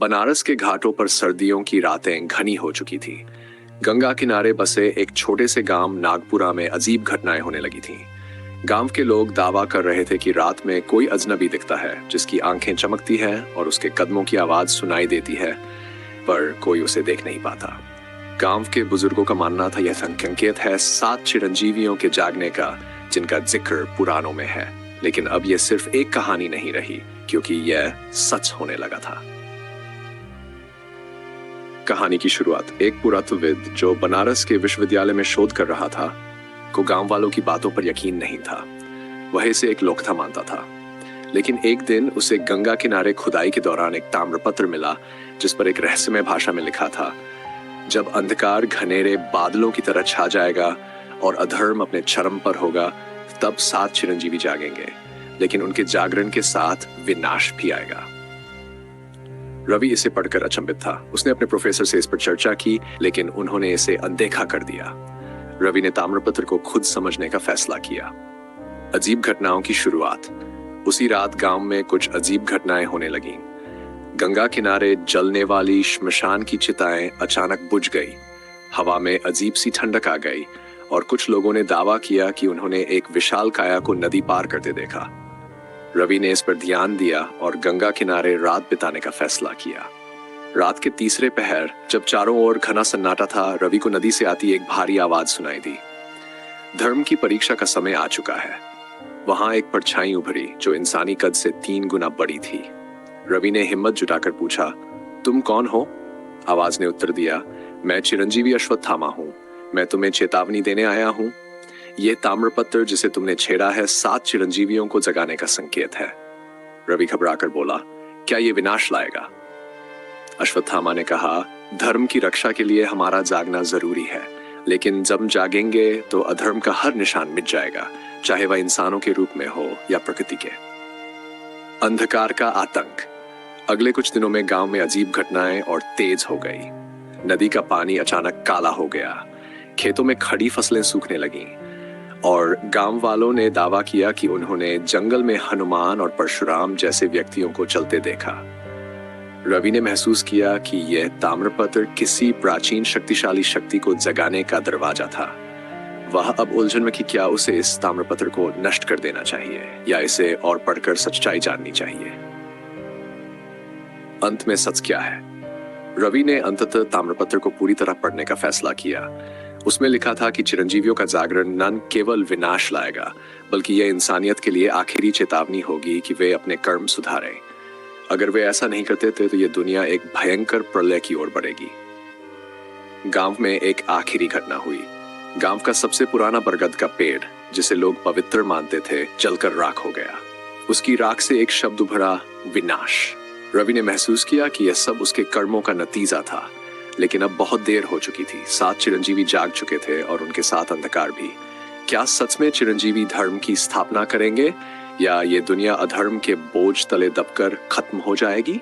बनारस के घाटों पर सर्दियों की रातें घनी हो चुकी थी। गंगा किनारे बसे एक छोटे से गांव नागपुरा में अजीब घटनाएं होने लगी थीं। गांव के लोग दावा कर रहे थे कि रात में कोई अजनबी दिखता है जिसकी आंखें चमकती हैं और उसके कदमों की आवाज सुनाई देती है, पर कोई उसे देख नहीं पाता। गांव के बुजुर्गों का मानना था यह संकेत है 7 चिरंजीवियों के जागने का, जिनका जिक्र पुराणों में है। लेकिन अब यह सिर्फ एक कहानी नहीं रही, क्योंकि यह सच होने लगा था। कहानी की शुरुआत एक पुरातत्वविद जो बनारस के विश्वविद्यालय में शोध कर रहा था को गांव वालों की बातों पर यकीन नहीं था। वह इसे एक लोकथा मानता था। लेकिन एक दिन उसे गंगा किनारे खुदाई के दौरान एक ताम्रपत्र मिला जिस पर एक रहस्यमय भाषा में लिखा था, जब अंधकार घनेरे बादलों की तरह छा जाएगा और अधर्म अपने चरम पर होगा, तब 7 चिरंजीवी जागेंगे, लेकिन उनके जागरण के साथ विनाश भी आएगा। रवि इसे पढ़कर अचंभित था। उसने अपने प्रोफेसर से इस पर चर्चा की, लेकिन उन्होंने इसे अनदेखा कर दिया। रवि ने ताम्रपत्र को खुद समझने का फैसला किया। अजीब घटनाओं की शुरुआत। उसी रात गांव में कुछ अजीब घटनाएं होने लगीं। गंगा किनारे जलने वाली श्मशान की चिताएं अचानक बुझ गई। हवा में अजीब सी ठंडक आ गई और कुछ लोगों ने दावा किया कि उन्होंने एक विशाल काया को नदी पार करते देखा। रवि ने इस पर ध्यान दिया और गंगा किनारे रात बिताने का फैसला किया। रात के तीसरे पहर, जब चारों ओर घना सन्नाटा था, रवि को नदी से आती एक भारी आवाज सुनाई दी। धर्म की परीक्षा का समय आ चुका है। वहां एक परछाई उभरी जो इंसानी कद से 3 गुना बड़ी थी। रवि ने हिम्मत जुटाकर पूछा, तुम कौन हो? आवाज ने उत्तर दिया, मैं चिरंजीवी अश्वत्थामा हूं। मैं तुम्हें चेतावनी देने आया हूं। यह ताम्रपत्र जिसे तुमने छेड़ा है 7 चिरंजीवियों को जगाने का संकेत है। रवि घबराकर बोला, क्या यह विनाश लाएगा? अश्वत्थामा ने कहा, धर्म की रक्षा के लिए हमारा जागना जरूरी है, लेकिन जब जागेंगे तो अधर्म का हर निशान मिट जाएगा, चाहे वह इंसानों के रूप में हो या प्रकृति के। अंधकार का आतंक। अगले कुछ दिनों में गांव में अजीब घटनाएं और तेज हो गई। नदी का पानी अचानक काला हो गया। खेतों में खड़ी फसलें सूखने लगीं और गांव वालों ने दावा किया कि उन्होंने जंगल में हनुमान और परशुराम जैसे व्यक्तियों को चलते देखा। रवि ने महसूस किया कि यह ताम्रपत्र किसी प्राचीन शक्तिशाली शक्ति को जगाने का दरवाजा था। वह अब उलझन में कि क्या उसे इस ताम्रपत्र को नष्ट कर देना चाहिए या इसे और पढ़कर सच्चाई जाननी चाहिए। अंत में सच क्या है? रवि ने अंततः ताम्रपत्र को पूरी तरह पढ़ने का फैसला किया। उसमें लिखा था कि चिरंजीवियों का जागरण न केवल विनाश लाएगा, बल्कि यह इंसानियत के लिए आखिरी चेतावनी होगी कि वे अपने कर्म सुधारें। अगर वे ऐसा नहीं करते थे तो यह दुनिया एक भयंकर प्रलय की ओर बढ़ेगी। गांव में एक आखिरी घटना हुई। गांव का सबसे पुराना बरगद का पेड़, जिसे लोग पवित्र मानते थे, जलकर राख हो गया। उसकी राख से एक शब्द उभरा, विनाश। रवि ने महसूस किया कि यह सब उसके कर्मों का नतीजा था, लेकिन अब बहुत देर हो चुकी थी। 7 चिरंजीवी जाग चुके थे और उनके साथ अंधकार भी। क्या सच में चिरंजीवी धर्म की स्थापना करेंगे या ये दुनिया अधर्म के बोझ तले दबकर खत्म हो जाएगी?